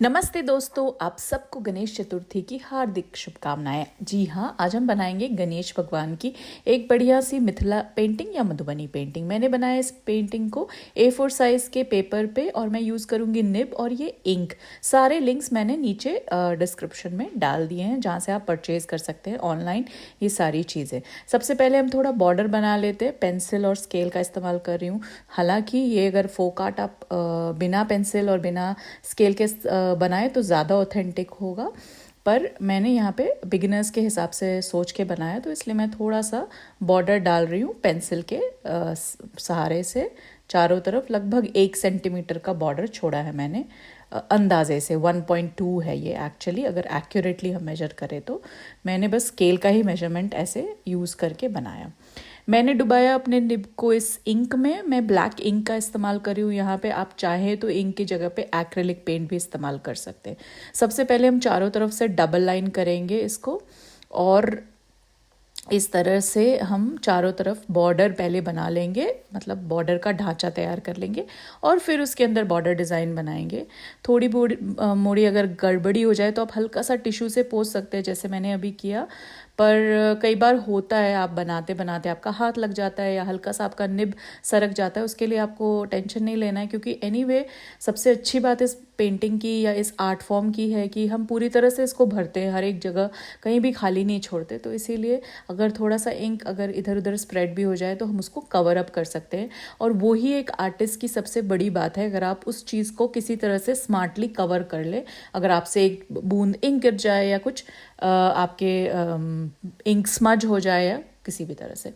नमस्ते दोस्तों, आप सबको गणेश चतुर्थी की हार्दिक शुभकामनाएं। जी हाँ, आज हम बनाएंगे गणेश भगवान की एक बढ़िया सी मिथिला पेंटिंग या मधुबनी पेंटिंग। मैंने बनाया इस पेंटिंग को A4 साइज के पेपर पे और मैं यूज़ करूँगी निब और ये इंक। सारे लिंक्स मैंने नीचे डिस्क्रिप्शन में डाल दिए हैं जहाँ से आप परचेज़ कर सकते हैं ऑनलाइन ये सारी चीज़ें। सबसे पहले हम थोड़ा बॉर्डर बना लेते हैं। पेंसिल और स्केल का इस्तेमाल कर रही हूँ। हालांकि ये अगर फोक आर्ट आप बिना पेंसिल और बिना स्केल के बनाए तो ज़्यादा ऑथेंटिक होगा, पर मैंने यहाँ पे बिगिनर्स के हिसाब से सोच के बनाया, तो इसलिए मैं थोड़ा सा बॉर्डर डाल रही हूँ पेंसिल के सहारे से। चारों तरफ लगभग 1 सेंटीमीटर का बॉर्डर छोड़ा है मैंने, अंदाजे से 1.2 है ये एक्चुअली, अगर एक्यूरेटली हम मेजर करें तो। मैंने बस स्केल का ही मेजरमेंट ऐसे यूज़ करके बनाया। मैंने डुबाया अपने निब को इस इंक में। मैं ब्लैक इंक का इस्तेमाल कर रही हूँ यहाँ पे। आप चाहें तो इंक की जगह पे एक्रेलिक पेंट भी इस्तेमाल कर सकते हैं। सबसे पहले हम चारों तरफ से डबल लाइन करेंगे इसको, और इस तरह से हम चारों तरफ बॉर्डर पहले बना लेंगे, मतलब बॉर्डर का ढांचा तैयार कर लेंगे और फिर उसके अंदर बॉर्डर डिज़ाइन बनाएंगे। थोड़ी मोड़ी अगर गड़बड़ी हो जाए तो आप हल्का सा टिश्यू से पोंछ सकते हैं, जैसे मैंने अभी किया। पर कई बार होता है आप बनाते बनाते आपका हाथ लग जाता है या हल्का सा आपका निब सरक जाता है, उसके लिए आपको टेंशन नहीं लेना है, क्योंकि एनीवे सबसे अच्छी बात इस पेंटिंग की या इस आर्ट फॉर्म की है कि हम पूरी तरह से इसको भरते हैं, हर एक जगह कहीं भी खाली नहीं छोड़ते। तो इसीलिए अगर थोड़ा सा इंक अगर इधर उधर स्प्रेड भी हो जाए तो हम उसको कवर अप कर सकते हैं। और वो ही एक आर्टिस्ट की सबसे बड़ी बात है, अगर आप उस चीज़ को किसी तरह से स्मार्टली कवर कर ले। अगर आपसे एक बूंद इंक गिर जाए या कुछ आपके इंक स्मज हो जाए या किसी भी तरह से,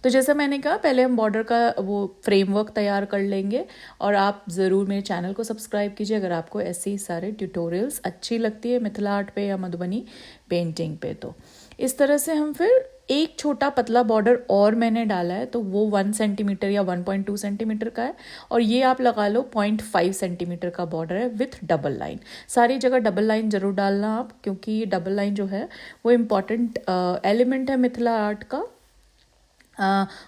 तो जैसा मैंने कहा पहले हम बॉर्डर का वो फ्रेमवर्क तैयार कर लेंगे। और आप ज़रूर मेरे चैनल को सब्सक्राइब कीजिए अगर आपको ऐसे ही सारे ट्यूटोरियल्स अच्छी लगती है मिथिला आर्ट पे या मधुबनी पेंटिंग पे। तो इस तरह से हम फिर एक छोटा पतला बॉर्डर और मैंने डाला है, तो वो 1 सेंटीमीटर या 1.2 सेंटीमीटर का है। और ये आप लगा लो 0.5 सेंटीमीटर का बॉर्डर है विथ डबल लाइन। सारी जगह डबल लाइन जरूर डालना आप, क्योंकि ये डबल लाइन जो है वो इम्पॉर्टेंट एलिमेंट है मिथिला आर्ट का।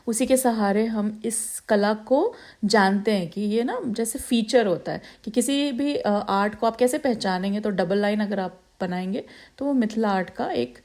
उसी के सहारे हम इस कला को जानते हैं कि ये ना जैसे फीचर होता है कि किसी भी आर्ट को आप कैसे पहचानेंगे, तो डबल लाइन अगर आप बनाएंगे तो वो मिथिला आर्ट का एक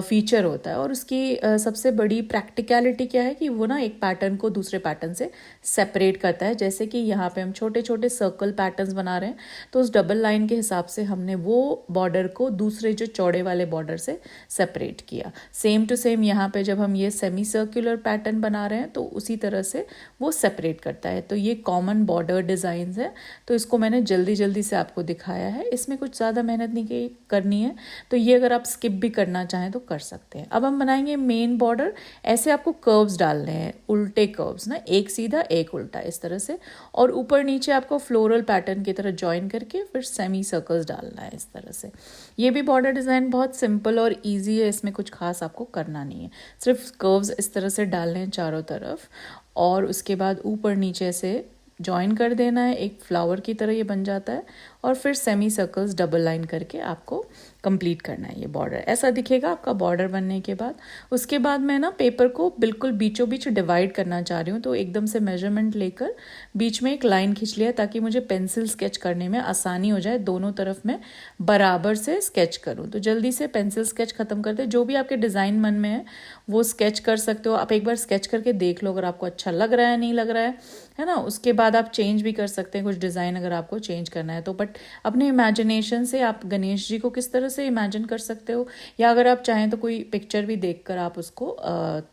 फीचर होता है। और उसकी सबसे बड़ी प्रैक्टिकलिटी क्या है कि वो ना एक पैटर्न को दूसरे पैटर्न से सेपरेट करता है। जैसे कि यहाँ पे हम छोटे छोटे सर्कल पैटर्न्स बना रहे हैं, तो उस डबल लाइन के हिसाब से हमने वो बॉर्डर को दूसरे जो चौड़े वाले बॉर्डर से सेपरेट किया। सेम टू सेम यहाँ पे जब हम ये सेमी सर्कुलर पैटर्न बना रहे हैं तो उसी तरह से वो सेपरेट करता है। तो ये कॉमन बॉर्डर डिज़ाइंस है, तो इसको मैंने जल्दी जल्दी से आपको दिखाया है। इसमें कुछ ज़्यादा मेहनत नहीं करनी है, तो ये अगर आप स्किप भी करना चाहें तो कर सकते हैं। अब हम बनाएंगे मेन बॉर्डर। ऐसे आपको कर्व्स डालने हैं, उल्टे कर्व्स ना, एक सीधा एक उल्टा इस तरह से, और ऊपर नीचे आपको फ्लोरल पैटर्न की तरह ज्वाइन करके फिर सेमी सर्कल्स डालना है इस तरह से। ये भी बॉर्डर डिज़ाइन बहुत सिंपल और ईजी है, इसमें कुछ खास आपको करना नहीं है, सिर्फ कर्व्स इस तरह से डालने हैं चारों तरफ, और उसके बाद ऊपर नीचे से ज्वाइन कर देना है। एक फ्लावर की तरह ये बन जाता है, और फिर सेमी सर्कल्स डबल लाइन करके आपको कंप्लीट करना है। ये बॉर्डर ऐसा दिखेगा आपका बॉर्डर बनने के बाद। उसके बाद मैं ना पेपर को बिल्कुल बीचों बीच डिवाइड करना चाह रही हूँ, तो एकदम से मेजरमेंट लेकर बीच में एक लाइन खींच लिया ताकि मुझे पेंसिल स्केच करने में आसानी हो जाए, दोनों तरफ मैं बराबर से स्केच करूँ। तो जल्दी से पेंसिल स्केच खत्म करते, जो भी आपके डिज़ाइन मन में है वो स्केच कर सकते हो आप। एक बार स्केच करके देख लो, अगर आपको अच्छा लग रहा है नहीं लग रहा है ना, उसके बाद आप चेंज भी कर सकते हैं कुछ डिज़ाइन अगर आपको चेंज करना है तो। बट अपने इमेजिनेशन से आप गणेश जी को किस तरह से इमेजिन कर सकते हो, या अगर आप चाहें तो कोई पिक्चर भी देखकर आप उसको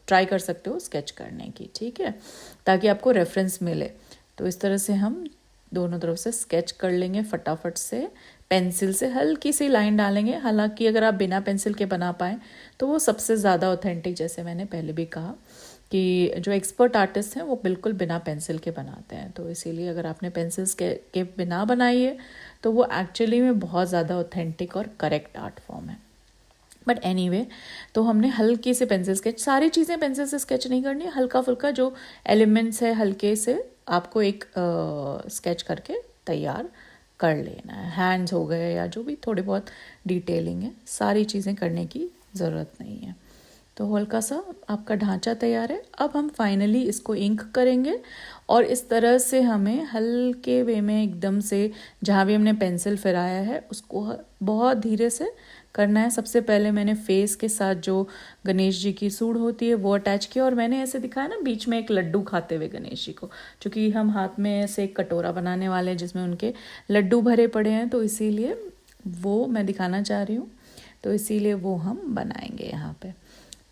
ट्राई कर सकते हो स्केच करने की, ठीक है, ताकि आपको रेफरेंस मिले। तो इस तरह से हम दोनों तरफ से स्केच कर लेंगे फटाफट से। पेंसिल से हल्की सी लाइन डालेंगे, हालांकि अगर आप बिना पेंसिल के बना पाएँ तो वो सबसे ज़्यादा ऑथेंटिक, जैसे मैंने पहले भी कहा कि जो एक्सपर्ट आर्टिस्ट हैं वो बिल्कुल बिना पेंसिल के बनाते हैं। तो इसीलिए अगर आपने पेंसिल्स के बिना बनाई है तो वो एक्चुअली में बहुत ज़्यादा ऑथेंटिक और करेक्ट आर्ट फॉर्म है। बट एनीवे, तो हमने हल्के से पेंसिल स्केच, सारी चीज़ें पेंसिल से स्केच नहीं करनी, हल्का फुल्का जो एलिमेंट्स है हल्के से आपको एक स्केच करके तैयार कर लेना है। हैंड्स हो गए या जो भी थोड़े बहुत डिटेलिंग है, सारी चीज़ें करने की ज़रूरत नहीं है। तो हल्का सा आपका ढांचा तैयार है। अब हम फाइनली इसको इंक करेंगे और इस तरह से हमें हल्के वे में एकदम से जहाँ भी हमने पेंसिल फिराया है उसको बहुत धीरे से करना है। सबसे पहले मैंने फेस के साथ जो गणेश जी की सूंड होती है वो अटैच किया और मैंने ऐसे दिखाया ना बीच में एक लड्डू खाते हुए गणेश जी को, क्योंकि हम हाथ में ऐसे एक कटोरा बनाने वाले हैं जिसमें उनके लड्डू भरे पड़े हैं, तो इसीलिए वो मैं दिखाना चाह रही हूँ, तो इसीलिए वो हम बनाएंगे यहाँ पे।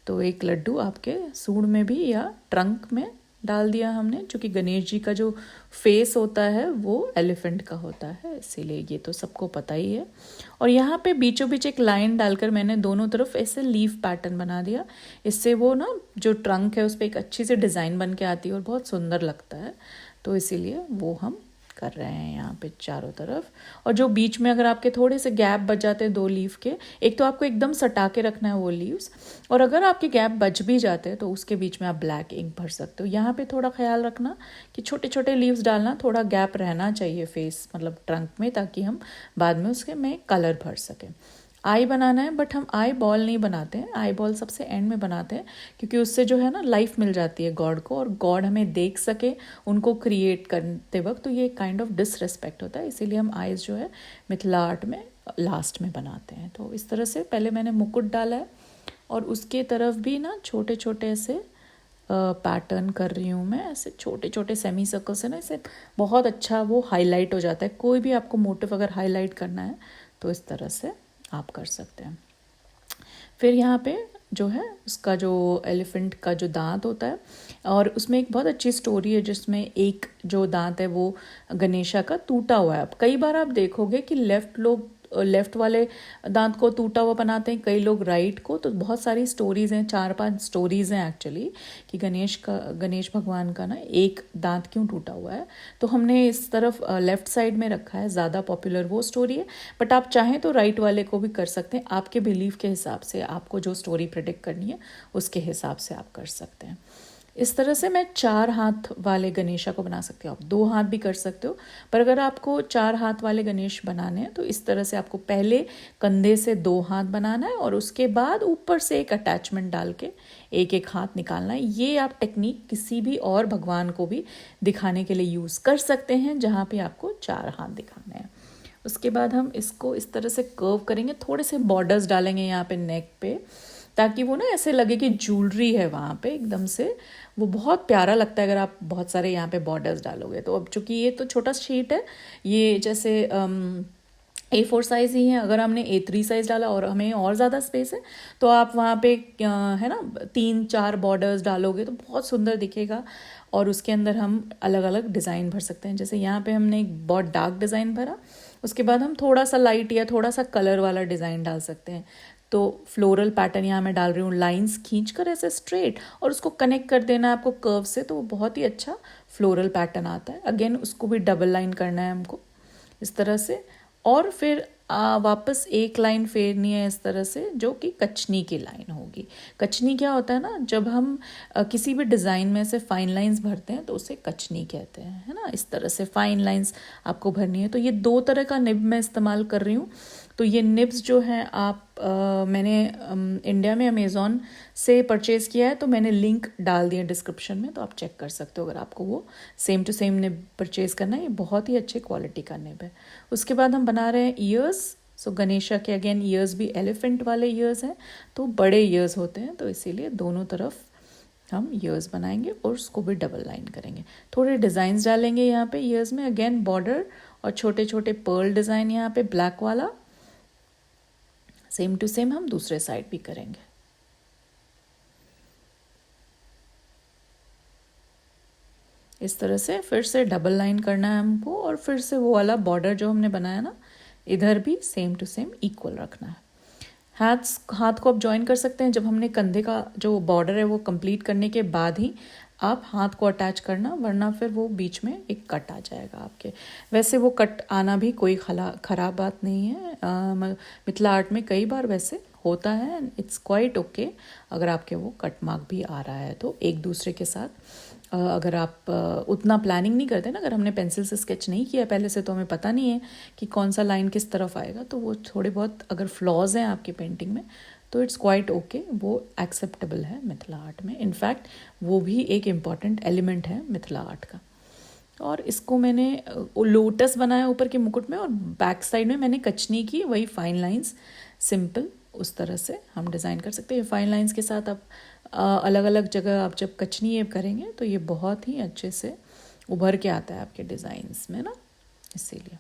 तो एक लड्डू आपके सूंड में भी या ट्रंक में डाल दिया हमने, क्योंकि गणेश जी का जो फेस होता है वो एलिफेंट का होता है, इसीलिए ये तो सबको पता ही है। और यहाँ पे बीचों बीच एक लाइन डालकर मैंने दोनों तरफ ऐसे लीफ पैटर्न बना दिया। इससे वो ना जो ट्रंक है उस पर एक अच्छी सी डिज़ाइन बन के आती है और बहुत सुंदर लगता है, तो इसीलिए वो हम कर रहे हैं यहाँ पे चारों तरफ। और जो बीच में अगर आपके थोड़े से गैप बच जाते हैं 2 लीफ के, एक तो आपको एकदम सटा के रखना है वो लीव्स, और अगर आपके गैप बच भी जाते हैं तो उसके बीच में आप ब्लैक इंक भर सकते हो। यहाँ पे थोड़ा ख्याल रखना कि छोटे छोटे लीव्स डालना, थोड़ा गैप रहना चाहिए फेस मतलब ट्रंक में, ताकि हम बाद में उसके में कलर भर सकें। आई बनाना है, बट हम आई बॉल नहीं बनाते हैं, आई बॉल सबसे एंड में बनाते हैं, क्योंकि उससे जो है ना लाइफ मिल जाती है गॉड को, और गॉड हमें देख सके उनको क्रिएट करते वक्त, तो ये काइंड ऑफ डिसरिस्पेक्ट होता है, इसीलिए हम आइज़ जो है मिथिला आर्ट में लास्ट में बनाते हैं। तो इस तरह से पहले मैंने मुकुट डाला है और उसके तरफ भी ना छोटे छोटे ऐसे पैटर्न कर रही हूँ मैं, ऐसे छोटे छोटे सेमी सर्कल से ना, इसे बहुत अच्छा वो हाईलाइट हो जाता है। कोई भी आपको मोटिव अगर हाईलाइट करना है तो इस तरह से आप कर सकते हैं। फिर यहाँ पे जो है उसका जो एलिफेंट का जो दांत होता है, और उसमें एक बहुत अच्छी स्टोरी है जिसमें एक जो दांत है वो गणेशा का टूटा हुआ है। अब कई बार आप देखोगे कि लेफ्ट वाले दांत को टूटा हुआ बनाते हैं, कई लोग राइट को, तो बहुत सारी स्टोरीज़ हैं, 4-5 स्टोरीज़ हैं एक्चुअली कि गणेश भगवान का ना एक दांत क्यों टूटा हुआ है। तो हमने इस तरफ लेफ्ट साइड में रखा है, ज़्यादा पॉपुलर वो स्टोरी है, बट आप चाहें तो राइट वाले को भी कर सकते हैं, आपके बिलीफ के हिसाब से, आपको जो स्टोरी प्रेडिक्ट करनी है उसके हिसाब से आप कर सकते हैं। इस तरह से मैं 4 हाथ वाले गणेशा को बना सकती हूँ। आप 2 हाथ भी कर सकते हो, पर अगर आपको 4 हाथ वाले गणेश बनाने हैं तो इस तरह से आपको पहले कंधे से 2 हाथ बनाना है और उसके बाद ऊपर से एक अटैचमेंट डाल के एक एक हाथ निकालना है। ये आप टेक्निक किसी भी और भगवान को भी दिखाने के लिए यूज़ कर सकते हैं जहाँ पे आपको 4 हाथ दिखाने हैं। उसके बाद हम इसको इस तरह से कर्व करेंगे, थोड़े से बॉर्डर्स डालेंगे यहाँ पे नेक पे, ताकि वो ना ऐसे लगे कि ज्वेलरी है वहाँ पे एकदम से, वो बहुत प्यारा लगता है अगर आप बहुत सारे यहाँ पे बॉर्डर्स डालोगे। तो अब चूंकि ये तो छोटा शीट है, ये जैसे A4 साइज़ ही है, अगर हमने A3 साइज़ डाला और हमें और ज़्यादा स्पेस है तो आप वहाँ पे है ना 3-4 बॉर्डर्स डालोगे तो बहुत सुंदर दिखेगा, और उसके अंदर हम अलग अलग डिज़ाइन भर सकते हैं। जैसे यहाँ पे हमने एक बहुत डार्क डिज़ाइन भरा, उसके बाद हम थोड़ा सा लाइट या थोड़ा सा कलर वाला डिज़ाइन डाल सकते हैं। तो फ्लोरल पैटर्न यहाँ मैं डाल रही हूँ, लाइंस खींचकर ऐसे स्ट्रेट, और उसको कनेक्ट कर देना है आपको कर्व से, तो वो बहुत ही अच्छा फ्लोरल पैटर्न आता है। अगेन उसको भी डबल लाइन करना है हमको इस तरह से, और फिर वापस एक लाइन फेरनी है इस तरह से, जो कि कचनी की लाइन होगी। कचनी क्या होता है ना, जब हम किसी भी डिज़ाइन में से फाइन लाइंस भरते हैं तो उसे कचनी कहते हैं, है ना। इस तरह से फाइन लाइंस आपको भरनी है। तो ये 2 तरह का निब मैं इस्तेमाल कर रही हूँ। तो ये निब्स जो हैं मैंने इंडिया में अमेज़ॉन से परचेज़ किया है, तो मैंने लिंक डाल दिया डिस्क्रिप्शन में, तो आप चेक कर सकते हो अगर आपको वो same to same nib purchase करना है। ये बहुत ही अच्छे क्वालिटी का निब है। उसके बाद हम बना रहे हैं ईयर्स। सो गणेशा के अगेन ईयर्स भी एलिफेंट वाले ईयर्स हैं, तो बड़े ईयर्स होते हैं, तो इसीलिए दोनों तरफ हम ईयर्स बनाएंगे और उसको भी डबल लाइन करेंगे। थोड़े डिज़ाइंस डालेंगे यहाँ पे ईयर्स में, अगेन बॉर्डर और छोटे छोटे पर्ल डिज़ाइन यहाँ पे ब्लैक वाला, सेम टू सेम हम दूसरे साइड भी करेंगे। इस तरह से फिर से डबल लाइन करना है हमको, और फिर से वो वाला बॉर्डर जो हमने बनाया ना, इधर भी सेम टू सेम इक्वल रखना है। हाथ को आप ज्वाइन कर सकते हैं जब हमने कंधे का जो बॉर्डर है वो कंप्लीट करने के बाद ही आप हाथ को अटैच करना, वरना फिर वो बीच में एक कट आ जाएगा आपके। वैसे वो कट आना भी कोई ख़राब बात नहीं है, मिथिला आर्ट में कई बार वैसे होता है, इट्स क्वाइट ओके अगर आपके वो कट मार्क भी आ रहा है। तो एक दूसरे के साथ अगर आप उतना प्लानिंग नहीं करते ना, अगर हमने पेंसिल से स्केच नहीं किया पहले से, तो हमें पता नहीं है कि कौन सा लाइन किस तरफ आएगा, तो वो थोड़े बहुत अगर फ्लॉज हैं आपकी पेंटिंग में तो इट्स क्वाइट ओके, वो एक्सेप्टेबल है मिथिला आर्ट में। इनफैक्ट वो भी एक इम्पॉर्टेंट एलिमेंट है मिथिला आर्ट का। और इसको मैंने लोटस बनाया ऊपर के मुकुट में, और बैक साइड में मैंने कचनी की, वही फाइन लाइंस सिंपल उस तरह से हम डिज़ाइन कर सकते हैं। फाइन लाइंस के साथ आप अलग अलग जगह आप जब कचनी ये करेंगे तो ये बहुत ही अच्छे से उभर के आता है आपके डिज़ाइंस में ना, इसीलिए।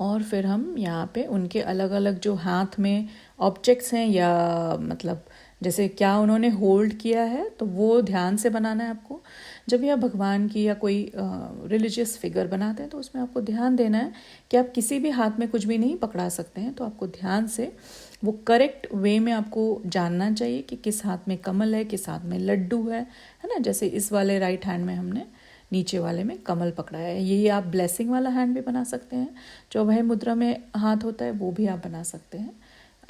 और फिर हम यहाँ पे उनके अलग अलग जो हाथ में ऑब्जेक्ट्स हैं, या मतलब जैसे क्या उन्होंने होल्ड किया है, तो वो ध्यान से बनाना है आपको। जब भी आप भगवान की या कोई रिलीजियस फिगर बनाते हैं तो उसमें आपको ध्यान देना है कि आप किसी भी हाथ में कुछ भी नहीं पकड़ा सकते हैं। तो आपको ध्यान से वो करेक्ट वे में आपको जानना चाहिए कि किस हाथ में कमल है, किस हाथ में लड्डू है ना। जैसे इस वाले राइट हैंड में हमने नीचे वाले में कमल पकड़ा है। यही आप ब्लेसिंग वाला हैंड भी बना सकते हैं, जो अभय मुद्रा में हाथ होता है वो भी आप बना सकते हैं,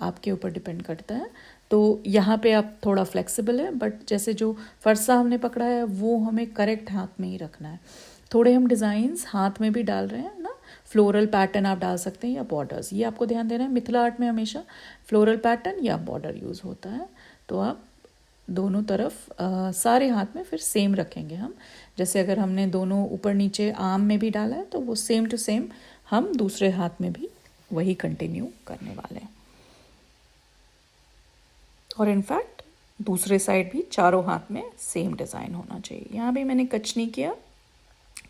आपके ऊपर डिपेंड करता है। तो यहाँ पे आप थोड़ा फ्लेक्सिबल है, बट जैसे जो फरसा हमने पकड़ा है वो हमें करेक्ट हाथ में ही रखना है। थोड़े हम डिज़ाइंस हाथ में भी डाल रहे हैं ना, फ्लोरल पैटर्न आप डाल सकते हैं या बॉर्डर्स, ये आपको ध्यान देना है। मिथिला आर्ट में हमेशा फ्लोरल पैटर्न या बॉर्डर यूज़ होता है। तो आप दोनों तरफ सारे हाथ में फिर सेम रखेंगे हम। जैसे अगर हमने दोनों ऊपर नीचे आर्म में भी डाला है तो वो सेम टू सेम हम दूसरे हाथ में भी वही कंटिन्यू करने वाले हैं। और इनफैक्ट दूसरे साइड भी चारों हाथ में सेम डिज़ाइन होना चाहिए। यहाँ भी मैंने कचनी किया,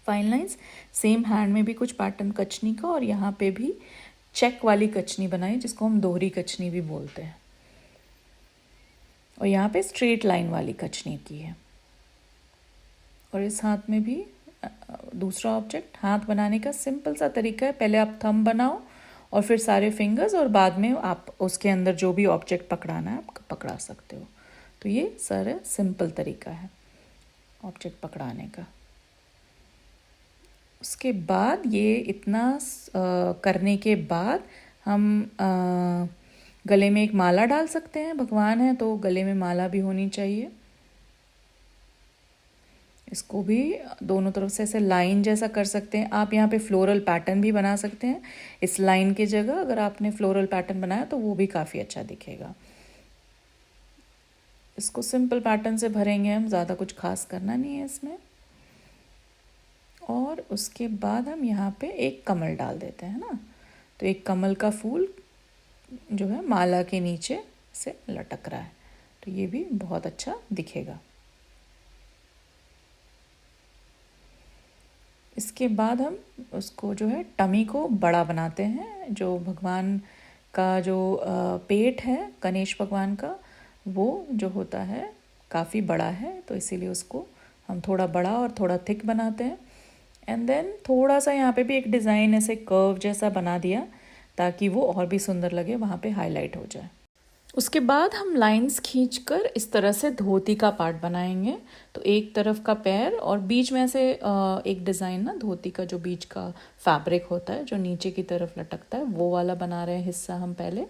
फाइन लाइंस, सेम हैंड में भी कुछ पैटर्न कचनी का, और यहाँ पे भी चेक वाली कचनी बनाई जिसको हम दोहरी कचनी भी बोलते हैं। और यहाँ पे स्ट्रेट लाइन वाली कचनी की है। और इस हाथ में भी दूसरा ऑब्जेक्ट। हाथ बनाने का सिंपल सा तरीका है, पहले आप थंब बनाओ और फिर सारे फिंगर्स, और बाद में आप उसके अंदर जो भी ऑब्जेक्ट पकड़ाना है आप पकड़ा सकते हो। तो ये सारा सिंपल तरीका है ऑब्जेक्ट पकड़ाने का। उसके बाद ये इतना करने के बाद हम गले में एक माला डाल सकते हैं। भगवान है तो गले में माला भी होनी चाहिए। इसको भी दोनों तरफ से ऐसे लाइन जैसा कर सकते हैं। आप यहाँ पे फ्लोरल पैटर्न भी बना सकते हैं इस लाइन की जगह। अगर आपने फ्लोरल पैटर्न बनाया तो वो भी काफ़ी अच्छा दिखेगा। इसको सिंपल पैटर्न से भरेंगे हम, ज़्यादा कुछ खास करना नहीं है इसमें। और उसके बाद हम यहाँ पे एक कमल डाल देते हैं ना। तो एक कमल का फूल जो है माला के नीचे से लटक रहा है, तो ये भी बहुत अच्छा दिखेगा। इसके बाद हम उसको जो है टमी को बड़ा बनाते हैं। जो भगवान का जो पेट है गणेश भगवान का, वो जो होता है काफ़ी बड़ा है, तो इसीलिए उसको हम थोड़ा बड़ा और थोड़ा थिक बनाते हैं। एंड देन थोड़ा सा यहाँ पे भी एक डिज़ाइन ऐसे कर्व जैसा बना दिया ताकि वो और भी सुंदर लगे, वहाँ पे हाईलाइट हो जाए। उसके बाद हम लाइंस खींचकर इस तरह से धोती का पार्ट बनाएंगे। तो एक तरफ का पैर और बीच में से एक डिज़ाइन ना, धोती का जो बीच का फैब्रिक होता है जो नीचे की तरफ लटकता है, वो वाला बना रहे हैं हिस्सा हम पहले,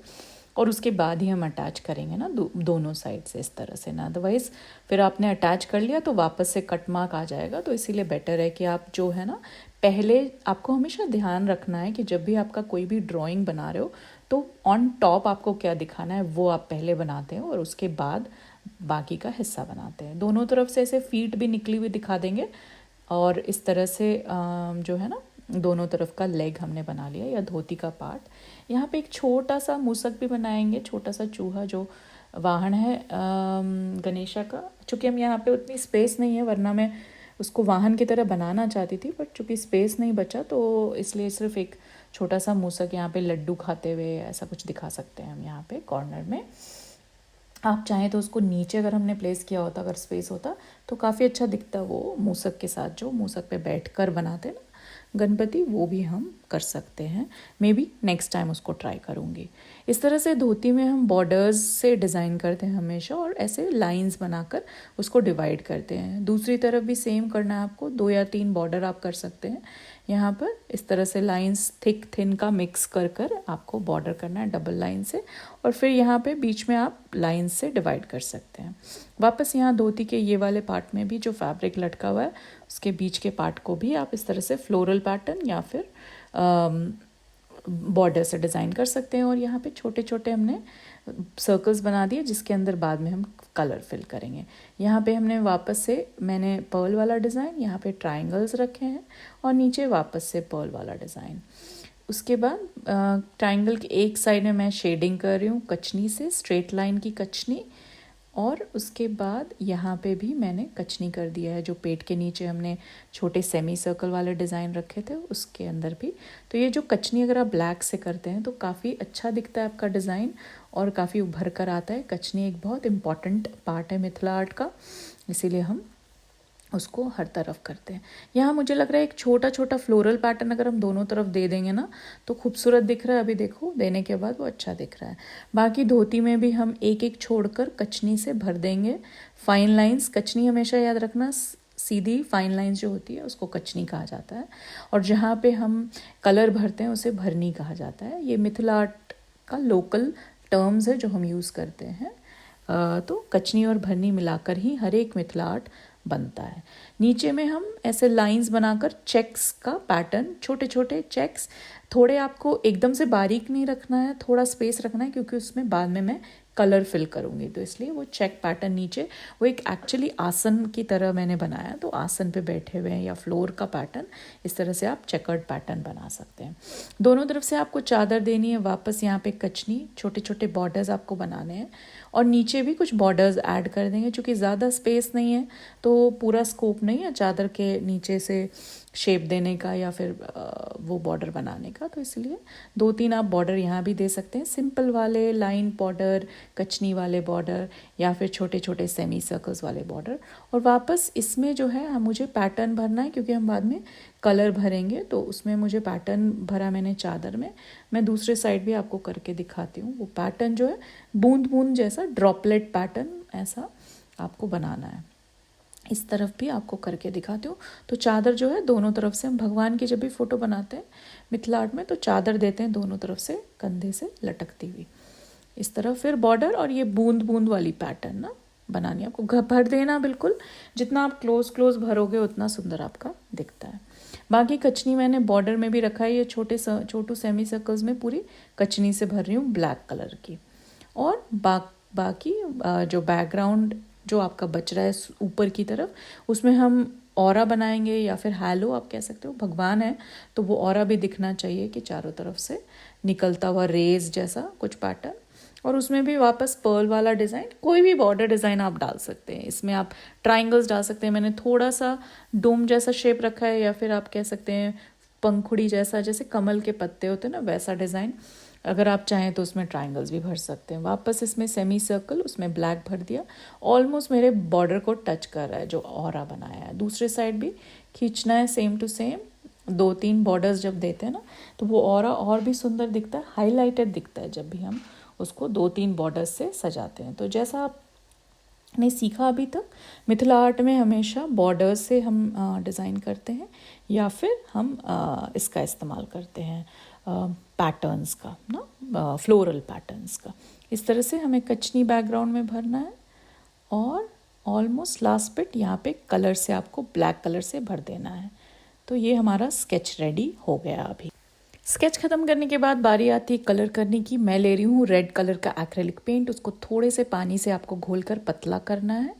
और उसके बाद ही हम अटैच करेंगे ना दोनों साइड से इस तरह से ना। अदरवाइज़ फिर आपने अटैच कर लिया तो वापस से कट मार्क आ जाएगा। तो इसीलिए बेटर है कि आप जो है ना, पहले आपको हमेशा ध्यान रखना है कि जब भी आपका कोई भी ड्राइंग बना रहे हो तो ऑन टॉप आपको क्या दिखाना है वो आप पहले बनाते हैं और उसके बाद बाकी का हिस्सा बनाते हैं। दोनों तरफ से ऐसे फीट भी निकली हुई दिखा देंगे, और इस तरह से जो है ना दोनों तरफ का लेग हमने बना लिया या धोती का पार्ट। यहाँ पे एक छोटा सा मूसक भी बनाएंगे, छोटा सा चूहा जो वाहन है गणेशा का। चूँकि हम यहाँ पे उतनी स्पेस नहीं है, वरना मैं उसको वाहन की तरह बनाना चाहती थी, बट चूँकि स्पेस नहीं बचा तो इसलिए सिर्फ एक छोटा सा मूसक यहाँ पे लड्डू खाते हुए ऐसा कुछ दिखा सकते हैं हम यहाँ पे कॉर्नर में। आप चाहें तो उसको नीचे अगर हमने प्लेस किया होता, अगर स्पेस होता तो काफ़ी अच्छा दिखता वो मूसक के साथ, जो मूसक पे बैठकर बनाते ना गणपति, वो भी हम कर सकते हैं। मे बी नेक्स्ट टाइम उसको ट्राई करूँगी। इस तरह से धोती में हम बॉर्डर्स से डिज़ाइन करते हैं हमेशा, और ऐसे लाइंस बनाकर उसको डिवाइड करते हैं। दूसरी तरफ भी सेम करना है आपको, 2 या 3 बॉर्डर आप कर सकते हैं। यहाँ पर इस तरह से लाइंस थिक थिन का मिक्स कर कर आपको बॉर्डर करना है डबल लाइन से, और फिर यहाँ पे बीच में आप लाइंस से डिवाइड कर सकते हैं। वापस यहाँ धोती के ये वाले पार्ट में भी जो फैब्रिक लटका हुआ है उसके बीच के पार्ट को भी आप इस तरह से फ्लोरल पैटर्न या फिर बॉर्डर से डिज़ाइन कर सकते हैं। और यहाँ पे छोटे छोटे हमने सर्कल्स बना दिए जिसके अंदर बाद में हम कलर फिल करेंगे। यहाँ पे हमने वापस से मैंने पर्ल वाला डिज़ाइन, यहाँ पे ट्रायंगल्स रखे हैं और नीचे वापस से पर्ल वाला डिज़ाइन। उसके बाद ट्रायंगल की एक साइड में मैं शेडिंग कर रही हूँ कचनी से, स्ट्रेट लाइन की कचनी। और उसके बाद यहाँ पे भी मैंने कचनी कर दिया है, जो पेट के नीचे हमने छोटे सेमी सर्कल वाले डिज़ाइन रखे थे उसके अंदर भी। तो ये जो कचनी अगर आप ब्लैक से करते हैं तो काफ़ी अच्छा दिखता है आपका डिज़ाइन और काफ़ी उभर कर आता है। कचनी एक बहुत इम्पॉर्टेंट पार्ट है मिथिला आर्ट का, इसीलिए हम उसको हर तरफ करते हैं। यहाँ मुझे लग रहा है एक छोटा छोटा फ्लोरल पैटर्न अगर हम दोनों तरफ दे देंगे ना तो खूबसूरत दिख रहा है। अभी देखो देने के बाद वो अच्छा दिख रहा है। बाकी धोती में भी हम एक एक छोड़कर कचनी से भर देंगे फाइन लाइंस। कचनी हमेशा याद रखना, सीधी फाइन लाइंस जो होती है उसको कचनी कहा जाता है, और जहाँ पे हम कलर भरते हैं उसे भरनी कहा जाता है। ये मिथिला आर्ट का लोकल टर्म्स है जो हम यूज़ करते हैं। तो कचनी और भरनी मिलाकर ही हर एक मिथिला आर्ट बनता है। नीचे में हम ऐसे लाइंस बनाकर चेक्स का पैटर्न, छोटे छोटे चेक्स, थोड़े आपको एकदम से बारीक नहीं रखना है, थोड़ा स्पेस रखना है क्योंकि उसमें बाद में मैं कलर फिल करूँगी, तो इसलिए वो चेक पैटर्न नीचे वो एक एक्चुअली आसन की तरह मैंने बनाया। तो आसन पे बैठे हुए हैं या फ्लोर का पैटर्न, इस तरह से आप चेकर्ड पैटर्न बना सकते हैं। दोनों तरफ से आपको चादर देनी है, वापस यहाँ पे कचनी, छोटे छोटे बॉर्डर्स आपको बनाने हैं और नीचे भी कुछ बॉर्डर्स ऐड कर देंगे। चूँकि ज़्यादा स्पेस नहीं है तो पूरा स्कोप नहीं है चादर के नीचे से शेप देने का या फिर वो बॉर्डर बनाने का, तो इसलिए 2-3 आप बॉर्डर यहाँ भी दे सकते हैं, सिंपल वाले लाइन बॉर्डर, कचनी वाले बॉर्डर या फिर छोटे छोटे सेमी सर्कल्स वाले बॉर्डर। और वापस इसमें जो है मुझे पैटर्न भरना है क्योंकि हम बाद में कलर भरेंगे, तो उसमें मुझे पैटर्न भरा मैंने चादर में। मैं दूसरे साइड भी आपको करके दिखाती हूँ। वो पैटर्न जो है बूंद बूंद जैसा ड्रॉपलेट पैटर्न ऐसा आपको बनाना है। इस तरफ भी आपको करके दिखाती हूँ। तो चादर जो है दोनों तरफ से, हम भगवान की जब भी फ़ोटो बनाते हैं मिथिला आर्ट में तो चादर देते हैं दोनों तरफ से कंधे से लटकती हुई, इस तरफ फिर बॉर्डर। और ये बूंद बूंद वाली पैटर्न ना बनानी है आपको, भर देना बिल्कुल, जितना आप क्लोज भरोगे उतना सुंदर आपका दिखता है। बाकी कचनी मैंने बॉर्डर में भी रखा है, ये छोटू सेमी सर्कल्स में पूरी कचनी से भर रही हूँ ब्लैक कलर की। और बाकी जो बैकग्राउंड जो आपका बच रहा है ऊपर की तरफ, उसमें हम ऑरा बनाएंगे या फिर हैलो आप कह सकते हो, भगवान है तो वो ऑरा भी दिखना चाहिए कि चारों तरफ से निकलता हुआ रेज जैसा कुछ पैटर्न। और उसमें भी वापस पर्ल वाला डिज़ाइन, कोई भी बॉर्डर डिज़ाइन आप डाल सकते हैं। इसमें आप ट्राइंगल्स डाल सकते हैं, मैंने थोड़ा सा डोम जैसा शेप रखा है, या फिर आप कह सकते हैं पंखुड़ी जैसा, जैसे कमल के पत्ते होते हैं ना वैसा डिज़ाइन। अगर आप चाहें तो उसमें ट्रायंगल्स भी भर सकते हैं। वापस इसमें सेमी सर्कल, उसमें ब्लैक भर दिया, ऑलमोस्ट मेरे बॉर्डर को टच कर रहा है जो ऑरा बनाया है। दूसरे साइड भी खींचना है सेम टू सेम, 2-3 बॉर्डर्स जब देते हैं ना तो वो ऑरा और भी सुंदर दिखता है, हाईलाइटेड दिखता है जब भी हम उसको 2-3 बॉर्डर्स से सजाते हैं। तो जैसा आपने सीखा अभी तक, मिथिला आर्ट में हमेशा बॉर्डर्स से हम डिज़ाइन करते हैं या फिर हम इसका इस्तेमाल करते हैं पैटर्न्स का ना, फ्लोरल पैटर्न्स का। इस तरह से हमें कचनी बैकग्राउंड में भरना है और ऑलमोस्ट लास्ट बिट यहाँ पे कलर से आपको ब्लैक कलर से भर देना है। तो ये हमारा स्केच रेडी हो गया। अभी स्केच ख़त्म करने के बाद बारी आती है कलर करने की। मैं ले रही हूँ रेड कलर का एक्रेलिक पेंट, उसको थोड़े से पानी से आपको घोलकर पतला करना है।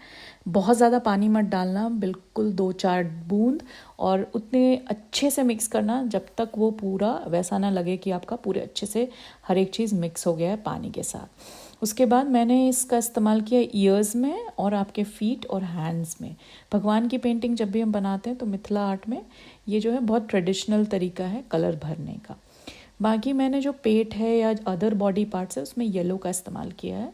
बहुत ज़्यादा पानी मत डालना, बिल्कुल 2-4 बूंद, और उतने अच्छे से मिक्स करना जब तक वो पूरा वैसा ना लगे कि आपका पूरे अच्छे से हर एक चीज़ मिक्स हो गया है पानी के साथ। उसके बाद मैंने इसका इस्तेमाल किया ईयर्स में और आपके फीट और हैंड्स में। भगवान की पेंटिंग जब भी हम बनाते हैं तो मिथिला आर्ट में ये जो है बहुत ट्रेडिशनल तरीका है कलर भरने का। बाकी मैंने जो पेट है या अदर बॉडी पार्ट्स है उसमें येलो का इस्तेमाल किया है,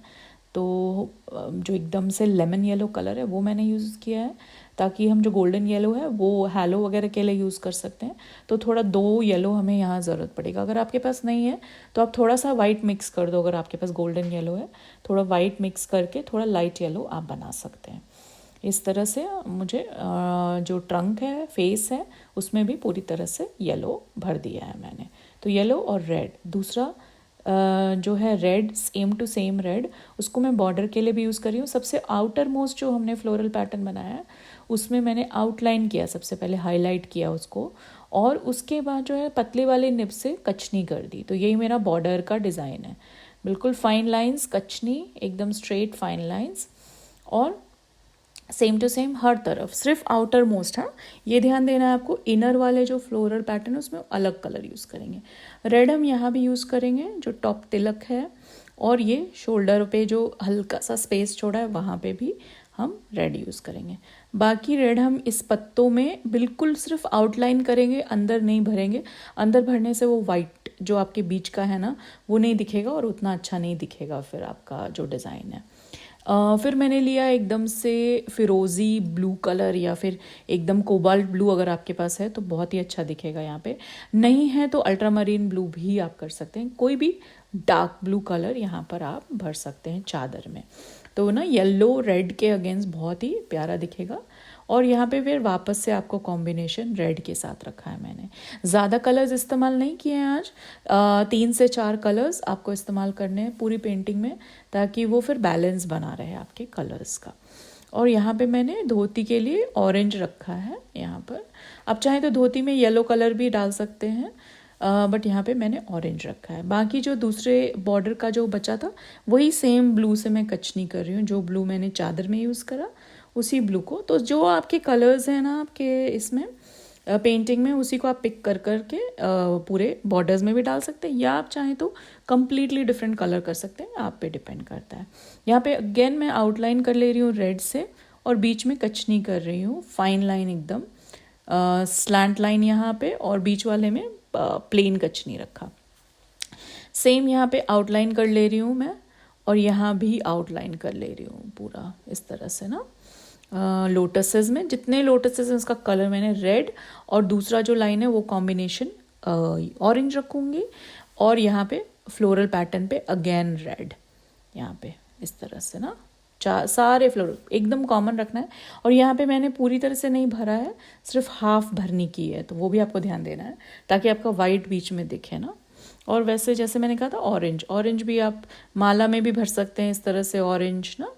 तो जो एकदम से लेमन येलो कलर है वो मैंने यूज़ किया है, ताकि हम जो गोल्डन येलो है वो हैलो वगैरह के लिए यूज़ कर सकते हैं। तो थोड़ा 2 येलो हमें यहाँ ज़रूरत पड़ेगा। अगर आपके पास नहीं है तो आप थोड़ा सा वाइट मिक्स कर दो। अगर आपके पास गोल्डन येलो है, थोड़ा वाइट मिक्स करके थोड़ा लाइट येलो आप बना सकते हैं। इस तरह से मुझे जो ट्रंक है, फेस है, उसमें भी पूरी तरह से येलो भर दिया है मैंने। तो येलो और रेड, दूसरा जो है red, same to same red, उसको मैं बॉर्डर के लिए भी यूज़ कर रही हूँ। सबसे आउटर मोस्ट जो हमने फ्लोरल पैटर्न बनाया है उसमें मैंने आउटलाइन किया, सबसे पहले हाईलाइट किया उसको, और उसके बाद जो है पतले वाले निब से कचनी कर दी। तो यही मेरा बॉर्डर का डिज़ाइन है, बिल्कुल फाइन लाइंस, कचनी एकदम स्ट्रेट फाइन लाइंस, और सेम टू सेम हर तरफ, सिर्फ आउटर मोस्ट। हाँ, ये ध्यान देना है आपको, इनर वाले जो फ्लोरल पैटर्न है उसमें अलग कलर यूज़ करेंगे। रेड हम यहाँ भी यूज़ करेंगे जो टॉप तिलक है, और ये शोल्डर पे जो हल्का सा स्पेस छोड़ा है वहाँ पे भी हम रेड यूज़ करेंगे। बाकी रेड हम इस पत्तों में बिल्कुल सिर्फ आउटलाइन करेंगे, अंदर नहीं भरेंगे। अंदर भरने से वो वाइट जो आपके बीच का है ना वो नहीं दिखेगा, और उतना अच्छा नहीं दिखेगा फिर आपका जो डिज़ाइन है। फिर मैंने लिया एकदम से फिरोज़ी ब्लू कलर, या फिर एकदम कोबाल्ट ब्लू अगर आपके पास है तो बहुत ही अच्छा दिखेगा। यहाँ पे नहीं है तो अल्ट्रामरीन ब्लू भी आप कर सकते हैं, कोई भी डार्क ब्लू कलर यहाँ पर आप भर सकते हैं चादर में। तो ना येलो रेड के अगेंस्ट बहुत ही प्यारा दिखेगा। और यहाँ पे फिर वापस से आपको कॉम्बिनेशन रेड के साथ रखा है मैंने। ज़्यादा कलर्स इस्तेमाल नहीं किए हैं आज, 3 से 4 कलर्स आपको इस्तेमाल करने हैं पूरी पेंटिंग में, ताकि वो फिर बैलेंस बना रहे आपके कलर्स का। और यहाँ पे मैंने धोती के लिए ऑरेंज रखा है यहाँ पर। आप चाहें तो धोती में येलो कलर भी डाल सकते हैं, बट यहाँ पे मैंने ऑरेंज रखा है। बाकी जो दूसरे बॉर्डर का जो बचा था वही सेम ब्लू से मैं कचनी कर रही हूँ, जो ब्लू मैंने चादर में यूज़ करा उसी ब्लू को। तो जो आपके कलर्स हैं ना आपके इसमें पेंटिंग में, उसी को आप पिक कर के पूरे बॉर्डर्स में भी डाल सकते हैं, या आप चाहें तो कम्प्लीटली डिफरेंट कलर कर सकते हैं, आप पे डिपेंड करता है। यहाँ पे अगेन मैं आउटलाइन कर ले रही हूँ रेड से, और बीच में कचनी कर रही हूँ फाइन लाइन एकदम स्लैंट लाइन यहाँ पे, और बीच वाले में प्लेन कचनी रखा। सेम यहाँ पे आउटलाइन कर ले रही हूँ मैं, और यहाँ भी आउटलाइन कर ले रही हूँ पूरा इस तरह से ना। लोटसेस में जितने लोटसेस हैं उसका कलर मैंने रेड, और दूसरा जो लाइन है वो कॉम्बिनेशन ऑरेंज रखूँगी, और यहाँ पे फ्लोरल पैटर्न पे अगेन रेड, यहाँ पे इस तरह से ना सारे फ्लोरल एकदम कॉमन रखना है। और यहाँ पे मैंने पूरी तरह से नहीं भरा है, सिर्फ हाफ भरनी की है, तो वो भी आपको ध्यान देना है ताकि आपका वाइट बीच में दिखे ना। और वैसे जैसे मैंने कहा था ऑरेंज भी आप माला में भी भर सकते हैं इस तरह से, ऑरेंज ना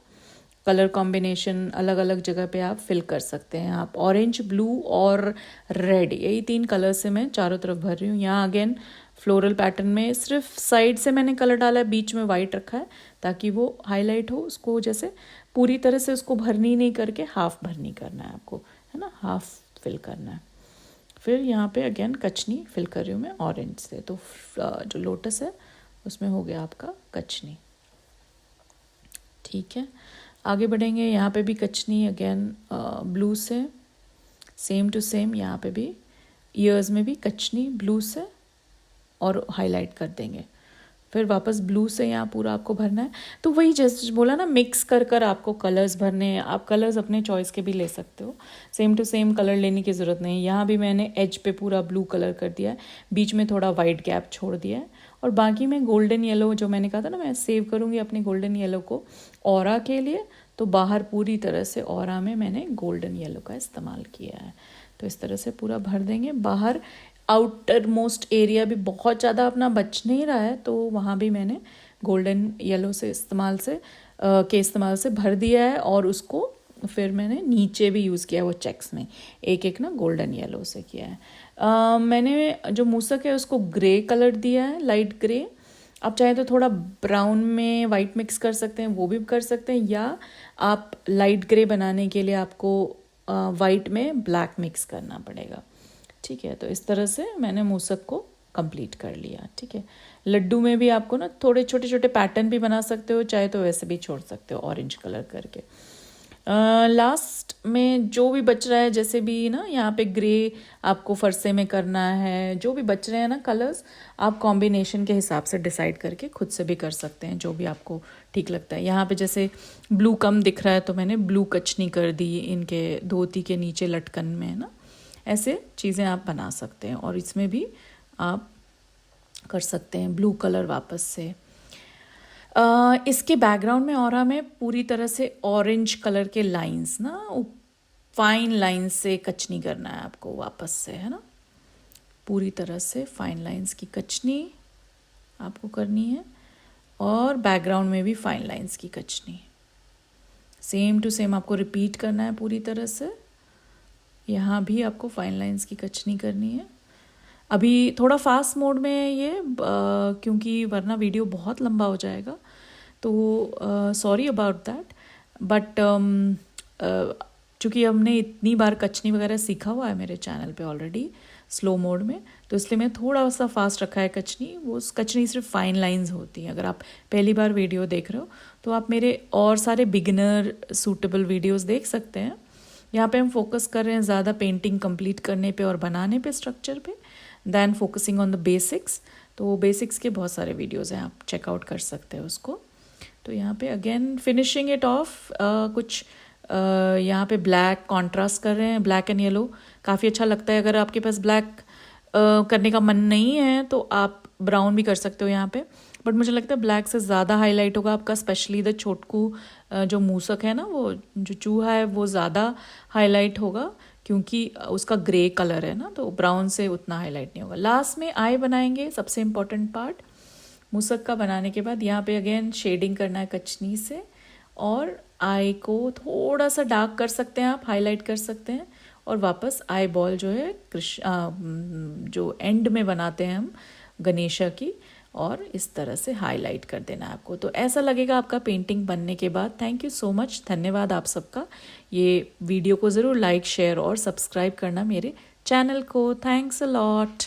कलर कॉम्बिनेशन अलग अलग जगह पे आप फिल कर सकते हैं। आप ऑरेंज, ब्लू और रेड, यही 3 कलर से मैं चारों तरफ भर रही हूँ। यहाँ अगेन फ्लोरल पैटर्न में सिर्फ साइड से मैंने कलर डाला है, बीच में वाइट रखा है ताकि वो हाईलाइट हो। उसको जैसे पूरी तरह से उसको भरनी नहीं करके हाफ भरनी करना है आपको, है ना, हाफ फिल करना है। फिर यहाँ पे अगेन कचनी फिल कर रही हूँ मैं ऑरेंज से, तो जो लोटस है उसमें हो गया आपका कचनी। ठीक है, आगे बढ़ेंगे। यहाँ पे भी कचनी अगेन ब्लू से, सेम टू सेम यहाँ पे भी ईयर्स में भी कचनी ब्लू से और हाईलाइट कर देंगे। फिर वापस ब्लू से यहाँ पूरा आपको भरना है। तो वही जैसे बोला ना, मिक्स कर आपको कलर्स भरने हैं। आप कलर्स अपने चॉइस के भी ले सकते हो, सेम टू सेम कलर लेने की ज़रूरत नहीं है। यहाँ भी मैंने एज पे पूरा ब्लू कलर कर दिया है, बीच में थोड़ा वाइट गैप छोड़ दिया है, और बाकी मैं गोल्डन येलो, जो मैंने कहा था ना मैं सेव करूँगी अपने गोल्डन येलो को ऑरा के लिए, तो बाहर पूरी तरह से ऑरा में मैंने गोल्डन येलो का इस्तेमाल किया है। तो इस तरह से पूरा भर देंगे। बाहर आउटर मोस्ट एरिया भी बहुत ज़्यादा अपना बच नहीं रहा है, तो वहाँ भी मैंने गोल्डन येलो से इस्तेमाल से भर दिया है, और उसको फिर मैंने नीचे भी यूज़ किया है वो चेक्स में, एक ना गोल्डन येलो से किया है। मैंने जो मूसक है उसको ग्रे कलर दिया है, लाइट ग्रे। आप चाहें तो थोड़ा ब्राउन में वाइट मिक्स कर सकते हैं, वो भी कर सकते हैं, या आप लाइट ग्रे बनाने के लिए आपको वाइट में ब्लैक मिक्स करना पड़ेगा। ठीक है, तो इस तरह से मैंने मूसक को कंप्लीट कर लिया। ठीक है, लड्डू में भी आपको ना थोड़े छोटे छोटे पैटर्न भी बना सकते हो, चाहे तो वैसे भी छोड़ सकते हो ऑरेंज कलर करके। लास्ट में जो भी बच रहा है, जैसे भी ना यहाँ पे ग्रे आपको फरसे में करना है, जो भी बच रहे हैं ना कलर्स, आप कॉम्बिनेशन के हिसाब से डिसाइड करके खुद से भी कर सकते हैं, जो भी आपको ठीक लगता है। यहाँ पे जैसे ब्लू कम दिख रहा है तो मैंने ब्लू कचनी कर दी इनके धोती के नीचे लटकन में ना। ऐसे चीज़ें आप बना सकते हैं, और इसमें भी आप कर सकते हैं ब्लू कलर वापस से। इसके बैकग्राउंड में ऑरा में पूरी तरह से ऑरेंज कलर के लाइंस ना, फाइन लाइंस से कचनी करना है आपको वापस से, है ना, पूरी तरह से फाइन लाइंस की कचनी आपको करनी है, और बैकग्राउंड में भी फाइन लाइंस की कचनी सेम टू सेम आपको रिपीट करना है पूरी तरह से। यहाँ भी आपको फाइन लाइंस की कचनी करनी है, अभी थोड़ा फास्ट मोड में है ये, क्योंकि वरना वीडियो बहुत लंबा हो जाएगा, तो सॉरी अबाउट दैट। बट चूँकि हमने इतनी बार कचनी वगैरह सीखा हुआ है मेरे चैनल पे ऑलरेडी स्लो मोड में, तो इसलिए मैं थोड़ा सा फास्ट रखा है कचनी। वो कचनी सिर्फ फाइन लाइंस होती हैं। अगर आप पहली बार वीडियो देख रहे हो तो आप मेरे और सारे बिगिनर सूटेबल वीडियोस देख सकते हैं। यहाँ पे हम फोकस कर रहे हैं ज़्यादा पेंटिंग कंप्लीट करने पे और बनाने पे, स्ट्रक्चर पे, than focusing on the basics. तो बेसिक्स के बहुत सारे वीडियोज़ हैं, आप चेकआउट कर सकते हैं उसको। तो यहाँ पे अगेन फिनिशिंग इट ऑफ, कुछ यहाँ पे ब्लैक कॉन्ट्रास्ट कर रहे हैं, ब्लैक एंड येलो काफ़ी अच्छा लगता है। अगर आपके पास ब्लैक करने का मन नहीं है तो आप ब्राउन भी कर सकते हो यहाँ पे, बट मुझे लगता है ब्लैक से ज़्यादा हाईलाइट होगा आपका, स्पेशली द छोटकू जो मूसक है ना, वो जो चूहा है वो ज़्यादा हाईलाइट होगा, क्योंकि उसका ग्रे कलर है ना, तो ब्राउन से उतना हाईलाइट नहीं होगा। लास्ट में आई बनाएंगे, सबसे इम्पोर्टेंट पार्ट। मूसक का बनाने के बाद यहाँ पे अगेन शेडिंग करना है कचनी से, और आई को थोड़ा सा डार्क कर सकते हैं आप, हाईलाइट कर सकते हैं, और वापस आई बॉल जो है जो एंड में बनाते हैं हम गणेशा की, और इस तरह से हाईलाइट कर देना है आपको। तो ऐसा लगेगा आपका पेंटिंग बनने के बाद। थैंक यू सो मच, धन्यवाद आप सबका। ये वीडियो को ज़रूर लाइक, शेयर और सब्सक्राइब करना मेरे चैनल को। Thanks a lot.